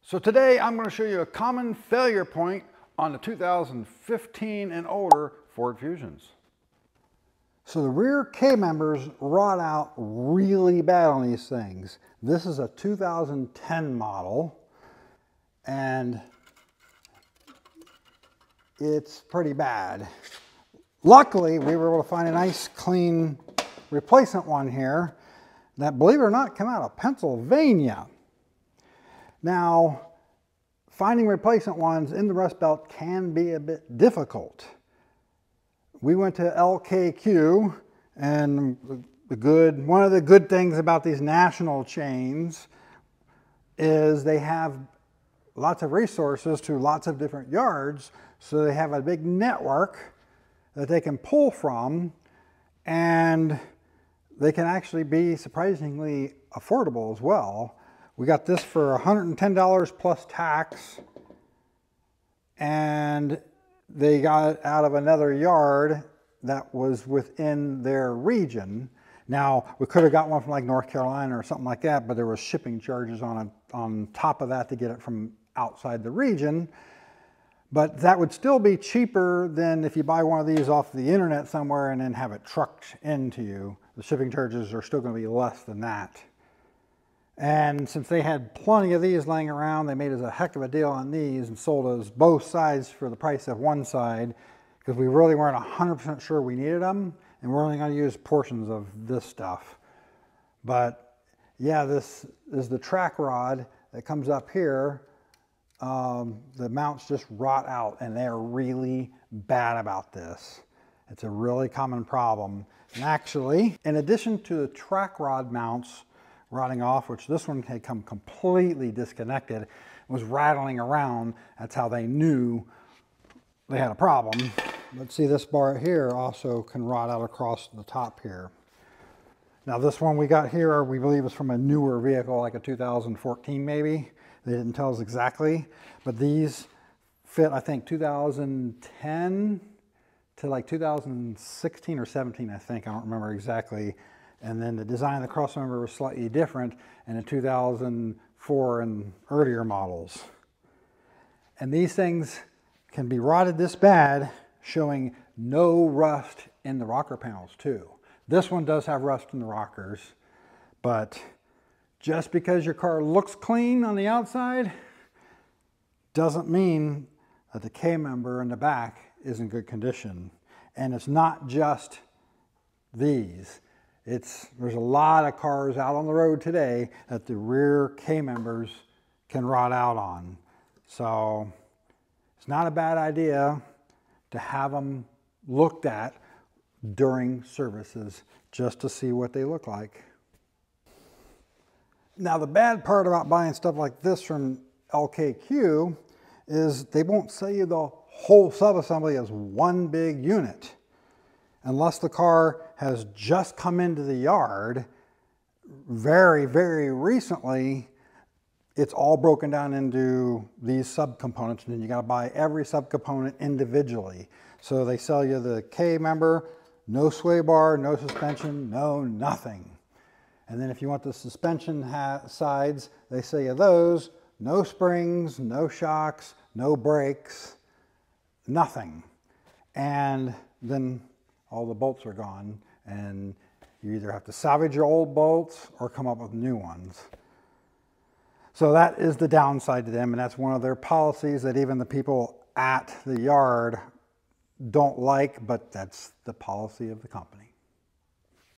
So today I'm going to show you a common failure point on the 2015 and older Ford Fusions. So the rear K-members rot out really bad on these things. This is a 2010 model and it's pretty bad. Luckily, we were able to find a nice clean replacement one here that, believe it or not, came out of Pennsylvania. Now, finding replacement ones in the Rust Belt can be a bit difficult. We went to LKQ, and one of the good things about these national chains is they have lots of resources to lots of different yards, so they have a big network that they can pull from, and they can actually be surprisingly affordable as well. We got this for $110 plus tax, and they got it out of another yard that was within their region. Now, we could have got one from like North Carolina or something like that, but there was shipping charges on top of that to get it from outside the region. But that would still be cheaper than if you buy one of these off the internet somewhere and then have it trucked into you. The shipping charges are still going to be less than that. And since they had plenty of these laying around, they made us a heck of a deal on these and sold us both sides for the price of one side, because we really weren't 100% sure we needed them, and we're only going to use portions of this stuff. But yeah, this is the track rod that comes up here. The mounts just rot out, and they're really bad about this. It's a really common problem. And actually, in addition to the track rod mounts rotting off, which this one had come completely disconnected, was rattling around, that's how they knew they had a problem. Let's see, this bar here also can rot out across the top here. Now this one we got here, we believe is from a newer vehicle, like a 2014 maybe. They didn't tell us exactly, but these fit, I think, 2010 to like 2016 or 17, I think. I don't remember exactly. And then the design of the crossmember was slightly different in the 2004 and earlier models. And these things can be rotted this bad, showing no rust in the rocker panels too. This one does have rust in the rockers, but just because your car looks clean on the outside doesn't mean that the K-member in the back is in good condition. And it's not just these. There's a lot of cars out on the road today that the rear K-members can rot out on. So it's not a bad idea to have them looked at during services just to see what they look like. Now, the bad part about buying stuff like this from LKQ is they won't sell you the whole subassembly as one big unit. Unless the car has just come into the yard very, very recently, it's all broken down into these subcomponents, and then you got to buy every subcomponent individually. So they sell you the K-member, no sway bar, no suspension, no nothing. And then if you want the suspension sides, they sell you those, no springs, no shocks, no brakes, nothing. And then all the bolts are gone, and you either have to salvage your old bolts or come up with new ones. So that is the downside to them, and that's one of their policies that even the people at the yard don't like, but that's the policy of the company.